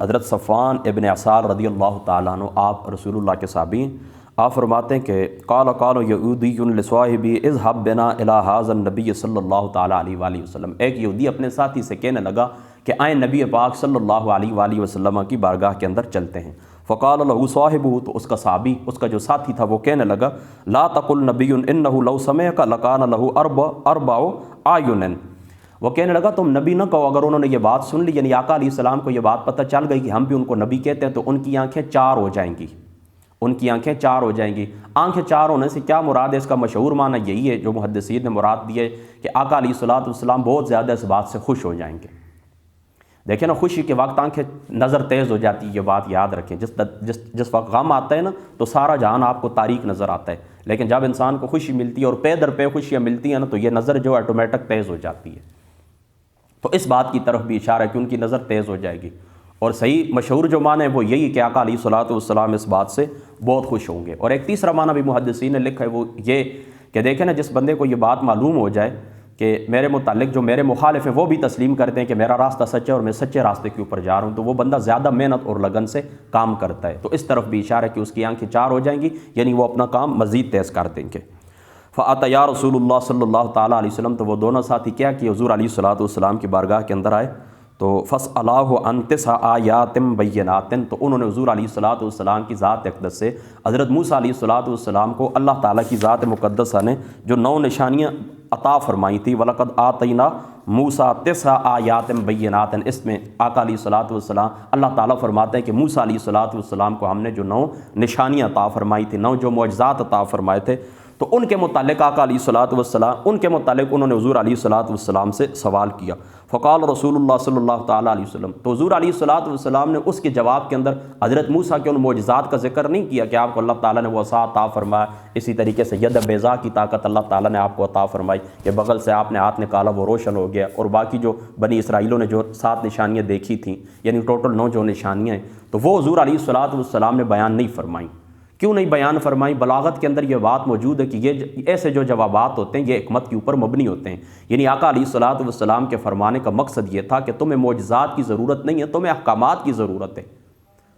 حضرت صفوان ابن عسال رضی اللہ تعالیٰ عنہ آپ رسول اللہ کے صحابی، آپ فرماتے ہیں کہ قال یہودی لصاحبی اذهب بنا الی ھذا النبی صلی اللہ تعالیٰ علیہ وآلہ وسلم، ایک یہودی اپنے ساتھی سے کہنے لگا کہ آئیں نبی پاک صلی اللہ علیہ وآلہ وسلم کی بارگاہ کے اندر چلتے ہیں۔ فقال له صاحبہ، تو اس کا صحابی، اس کا جو ساتھی تھا، وہ کہنے لگا لا تقل نبی انہ لو سمعک لکان لہ اربع اعین، وہ کہنے لگا تم نبی نہ کہو، اگر انہوں نے یہ بات سن لی، یعنی آقا علیہ السلام کو یہ بات پتہ چل گئی کہ ہم بھی ان کو نبی کہتے ہیں، تو ان کی آنکھیں چار ہو جائیں گی، ان کی آنکھیں چار ہو جائیں گی۔ آنکھیں چار ہونے سے کیا مراد ہے؟ اس کا مشہور معنی یہی ہے جو محدثین نے مراد دی ہے کہ آقا علیہ السلام بہت زیادہ اس بات سے خوش ہو جائیں گے۔ دیکھیں نا، خوشی کے وقت آنکھیں نظر تیز ہو جاتی ہے، یہ بات یاد رکھیں۔ جس وقت غم آتا ہے نا تو سارا جہان آپ کو تاریک نظر آتا ہے، لیکن جب انسان کو خوشی ملتی ہے اور پے در پے خوشیاں ملتی ہیں نا تو یہ نظر جو آٹومیٹک تیز ہو جاتی ہے۔ تو اس بات کی طرف بھی اشارہ ہے کہ ان کی نظر تیز ہو جائے گی، اور صحیح مشہور جو معنی ہے وہ یہی کہ آقا علیہ السلام اس بات سے بہت خوش ہوں گے۔ اور ایک تیسرا معنی بھی محدثین نے لکھا ہے، وہ یہ کہ دیکھیں نا، جس بندے کو یہ بات معلوم ہو جائے کہ میرے متعلق جو میرے مخالف ہیں وہ بھی تسلیم کرتے ہیں کہ میرا راستہ سچا ہے اور میں سچے راستے کے اوپر جا رہا ہوں، تو وہ بندہ زیادہ محنت اور لگن سے کام کرتا ہے۔ تو اس طرف بھی اشارہ ہے کہ اس کی آنکھیں چار ہو جائیں گی، یعنی وہ اپنا کام مزید تیز کر دیں گے۔ فَأَتَيَا رسول اللہ صلی اللہ تعالیٰ علیہ وسلم، تو وہ دونوں ساتھی کیا کہ حضور علیہ السلام کی بارگاہ کے اندر آئے، تو فَاسْأَلَاهُ عَنْ 9 آیَاتٍ بَيِّنَاتٍ، تو انہوں نے حضور علیہ السلام کی ذات اقدس سے حضرت موسیٰ علیہ السلام کو اللہ تعالیٰ کی ذات مقدسہ نے جو 9 نشانیاں عطا فرمائی تھی، وَلَقَدْ آتَيْنَا مُوسَىٰ 9 آیَاتٍ بَيِّنَاتٍ، اس میں آقا علیہ السلام اللہ تعالیٰ فرماتے ہیں کہ موسیٰ علیہ السلام کو ہم نے جو 9 نشانیاں عطا فرمائی تھی، 9 جو معجزات عطا فرمائے تھے، تو ان کے متعلق آقا علیہ السلام ان کے متعلق انہوں نے حضور علیہ السلام سے سوال کیا۔ فقال رسول اللہ صلی اللہ تعالیٰ علیہ وسلم، تو حضور علیہ السلام نے اس کے جواب کے اندر حضرت موسیٰ کے ان معجزات کا ذکر نہیں کیا کہ آپ کو اللہ تعالیٰ نے وہ عصا عطا فرمایا، اسی طریقے سے ید بیضا کی طاقت اللہ تعالیٰ نے آپ کو عطا فرمائی کہ بغل سے آپ نے ہاتھ نکالا وہ روشن ہو گیا، اور باقی جو بنی اسرائیلوں نے جو 7 نشانیاں دیکھی تھیں، یعنی ٹوٹل 9 جو نشانیاں ہیں، تو وہ حضور علیہ السلام نے بیان نہیں فرمائیں۔ کیوں نہیں بیان فرمائی؟ بلاغت کے اندر یہ بات موجود ہے کہ یہ ایسے جو جوابات ہوتے ہیں یہ حکمت کے اوپر مبنی ہوتے ہیں، یعنی آقا علیہ السلام کے فرمانے کا مقصد یہ تھا کہ تمہیں معجزات کی ضرورت نہیں ہے، تمہیں احکامات کی ضرورت ہے۔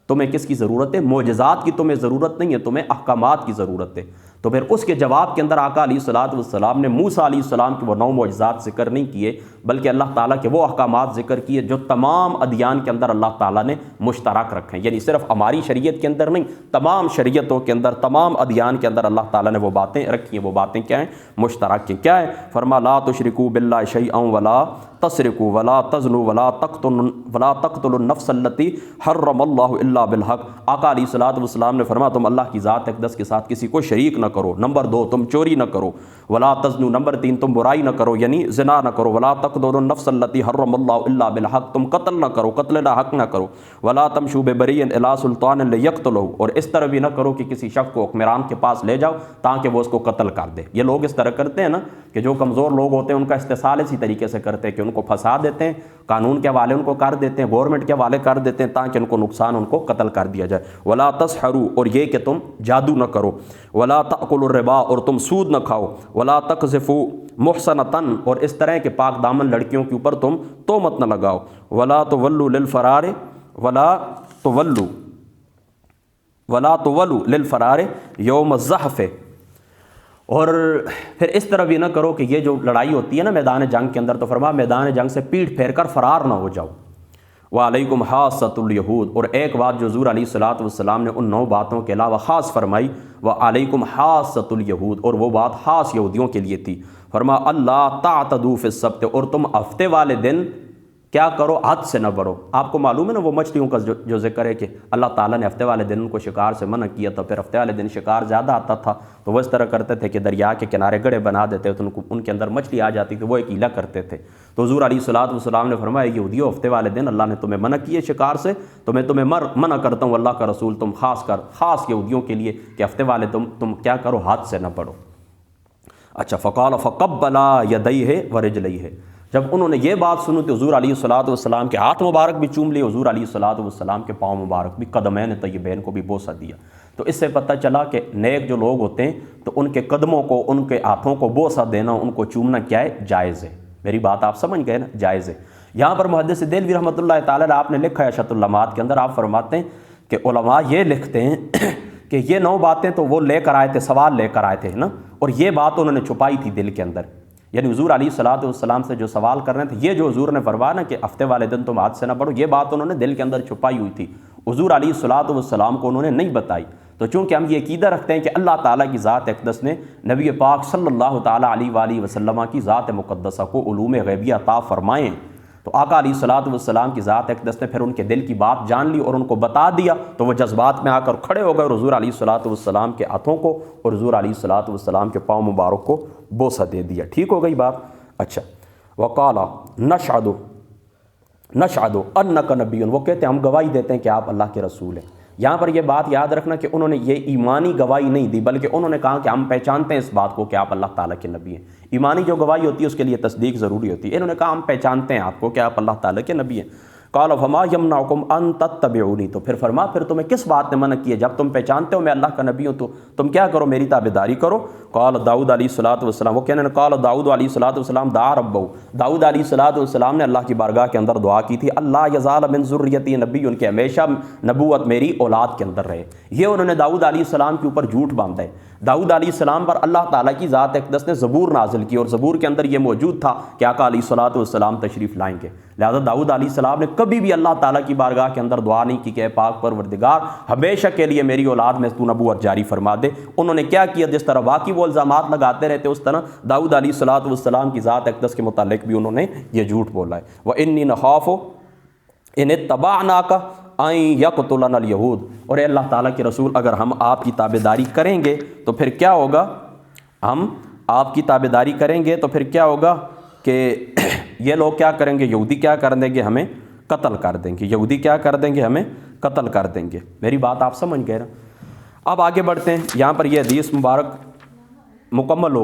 تمہیں کس کی ضرورت ہے؟ معجزات کی تمہیں ضرورت نہیں ہے، تمہیں احکامات کی ضرورت ہے۔ تو پھر اس کے جواب کے اندر آقا علیہ السلام نے موسیٰ علیہ السلام کے وہ 9 معجزات ذکر نہیں کیے، بلکہ اللہ تعالیٰ کے وہ احکامات ذکر کیے جو تمام ادیان کے اندر اللہ تعالیٰ نے مشترک رکھے ہیں، یعنی صرف ہماری شریعت کے اندر نہیں، تمام شریعتوں کے اندر، تمام ادیان کے اندر اللہ تعالیٰ نے وہ باتیں رکھی ہیں۔ وہ باتیں کیا ہیں؟ مشترک ہیں۔ کیا ہے؟ فرما لا تشرکوا باللہ شیئا ولا تسرقوا ولا تزنوا ولا تقتلوا النفس التي حرم اللہ الا بالحق۔ آقا علیہ السلام نے فرمایا تم اللہ کی ذات اقدس کے ساتھ کسی کو شریک نہ کرو، نمبر 2 تم چوری نہ کرو، ولا تزنوا نمبر 3 تم برائی نہ کرو یعنی زنا نہ کرو، ولا تقتلوا النفس التي حرم اللہ الا بالحق تم قتل نہ کرو، قتل لا حق نہ کرو، ولا تمشوا ببریء الی سلطان لیقتلہ، اور اس طرح بھی نہ کرو کہ کسی شخص کو حکمران کے پاس لے جاؤ تاکہ وہ اس کو قتل کر دے۔ یہ لوگ اس طرح کرتے ہیں نا کہ جو کمزور لوگ ہوتے ہیں ان کا استحصال اسی طریقے سے کرتے ہیں کہ ان کو پھنسا دیتے ہیں، قانون کے حوالے ان کو کر دیتے ہیں، گورنمنٹ کے حوالے کر دیتے ہیں تاکہ ان کو نقصان، ان کو قتل کر دیا جائے۔ ولا تسحروا، اور یہ کہ تم جادو نہ کرو، ولا تأکلوا الربا، اور تم سود نہ کھاؤ، ولا تقذفوا محصنۃ، اور اس طرح کے پاک دامن لڑکیوں کے اوپر تم تہمت نہ لگاؤ، ولا تولوا للفرار یوم الزحف، اور پھر اس طرح بھی نہ کرو کہ یہ جو لڑائی ہوتی ہے نا میدان جنگ کے اندر، تو فرما میدان جنگ سے پیٹھ پھیر کر فرار نہ ہو جاؤ۔ وعلیکم حاصۃ الیہود، اور ایک بات جو حضور علیہ السلام نے ان 9 باتوں کے علاوہ خاص فرمائی، وعلیکم حاصۃ الیہود، اور وہ بات خاص یہودیوں کے لیے تھی۔ فرما اللہ تعتدوا فی السبت، اور تم ہفتے والے دن کیا کرو؟ حد سے نہ بڑھو۔ آپ کو معلوم ہے نا وہ مچھلیوں کا جو ذکر ہے کہ اللہ تعالیٰ نے ہفتے والے دن ان کو شکار سے منع کیا تھا، پھر ہفتے والے دن شکار زیادہ آتا تھا تو وہ اس طرح کرتے تھے کہ دریا کے کنارے گڑھے بنا دیتے تو ان کے اندر مچھلی آ جاتی تھی، وہ ایک ہیلا کرتے تھے۔ تو حضور علیہ السلام نے فرمایا یہودیو ہفتے والے دن اللہ نے تمہیں منع کیے شکار سے، تو میں تمہیں منع کرتا ہوں اللہ کا رسول تم خاص یہودیوں کے لیے کہ ہفتے والے تم کیا کرو؟ حد سے نہ بڑھو۔ اچھا، فقبلا یدیہ ورجلیہ، جب انہوں نے یہ بات سنی تو حضور علیہ السلام کے ہاتھ مبارک بھی چوم لیے، حضور علیہ السلام کے پاؤں مبارک بھی، قدمین طیبین کو بھی بوسہ دیا۔ تو اس سے پتہ چلا کہ نیک جو لوگ ہوتے ہیں تو ان کے قدموں کو، ان کے ہاتھوں کو بوسہ دینا، ان کو چومنا کیا ہے؟ جائز ہے۔ میری بات آپ سمجھ گئے نا؟ جائز ہے۔ یہاں پر محدث دہلوی رحمۃ اللہ تعالی علیہ آپ نے لکھا ہے اشرۃ اللمعات کے اندر، آپ فرماتے ہیں کہ علماء یہ لکھتے ہیں کہ یہ 9 باتیں تو وہ لے کر آئے تھے، سوال لے کر آئے تھے نا، اور یہ بات انہوں نے چھپائی تھی دل کے اندر، یعنی حضور علیہ الصلوۃ والسلام سے جو سوال کر رہے تھے، یہ جو حضور نے فرمایا نا کہ ہفتے والے دن تم ہاتھ سے نہ پڑھو، یہ بات انہوں نے دل کے اندر چھپائی ہوئی تھی، حضور علیہ الصلوۃ والسلام کو انہوں نے نہیں بتائی۔ تو چونکہ ہم یہ عقیدہ رکھتے ہیں کہ اللہ تعالیٰ کی ذات اقدس نے نبی پاک صلی اللہ تعالیٰ علیہ وآلہ وسلم کی ذات مقدسہ کو علوم غیبیہ عطا فرمائیں، تو آقا علیہ الصلوۃ والسلام کی ذات اقدس نے پھر ان کے دل کی بات جان لی اور ان کو بتا دیا، تو وہ جذبات میں آ کر کھڑے ہو گئے اور حضور علیہ الصلوۃ والسلام کے ہاتھوں کو اور حضور علیہ الصلوۃ والسلام کے پاؤں مبارک کو بوسہ دے دیا۔ ٹھیک ہو گئی بات؟ اچھا، وقال نشہد انک نبی، وہ کہتے ہیں ہم گواہی دیتے ہیں کہ آپ اللہ کے رسول ہیں۔ یہاں پر یہ بات یاد رکھنا کہ انہوں نے یہ ایمانی گواہی نہیں دی، بلکہ انہوں نے کہا کہ ہم پہچانتے ہیں اس بات کو کہ آپ اللہ تعالیٰ کے نبی ہیں۔ ایمانی جو گواہی ہوتی ہے اس کے لیے تصدیق ضروری ہوتی ہے، انہوں نے کہا ہم پہچانتے ہیں آپ کو کہ آپ اللہ تعالیٰ کے نبی ہیں۔ قال فما یمنعکم ان تتبعونی، تو پھر فرما پھر تمہیں کس بات نے منع کیا، جب تم پہچانتے ہو میں اللہ کا نبی ہوں تو تم کیا کرو، میری تابعداری کرو۔ قال داؤد علیہ الصلوۃ والسلام، وہ کہنے لگے قال داؤد علیہ الصلوۃ والسلام دعا ربہ، داؤد علیہ الصلوۃ والسلام نے اللہ کی بارگاہ کے اندر دعا کی تھی، اللہ یزال من ذریتی نبی، ان کے ہمیشہ نبوت میری اولاد کے اندر رہے۔ یہ انہوں نے داؤد علیہ السلام کے اوپر جھوٹ باندھا ہے۔ داؤد علیہ السلام پر اللہ تعالیٰ کی ذات اقدس نے زبور نازل کی اور زبور کے اندر یہ موجود تھا کہ آقا علیہ الصلوۃ والسلام تشریف لائیں گے، لہذا داؤد علیہ السلام نے کبھی بھی اللہ تعالیٰ کی بارگاہ کے اندر دعا نہیں کی کہ اے پاک پروردگار ہمیشہ کے لیے میری اولاد میں تو نبوت جاری فرما دے۔ انہوں نے کیا کیا، جس طرح واقعی وہ الزامات لگاتے رہتے اس طرح داؤد علیہ الصلوۃ والسلام کی ذات اقدس کے متعلق بھی انہوں نے یہ جھوٹ بولا ہے۔ وَإِنِّي نَخَافُ إِنِ اتَّبَعْنَاكَ أَن يَقْتُلَنَا الْيَهُودُ، اور اے اللہ تعالیٰ کے رسول اگر ہم آپ کی تابعداری کریں گے تو پھر کیا ہوگا، ہم آپ کی تابعداری کریں گے تو پھر کیا ہوگا کہ یہ لوگ کیا کریں گے، یہودی کیا کر دیں گے، ہمیں قتل کر دیں گے، یہودی کیا کر دیں گے، ہمیں قتل کر دیں گے۔ میری بات آپ سمجھ گئے نا؟ اب آگے بڑھتے ہیں، یہاں پر یہ حدیث مبارک مکمل ہو گئی۔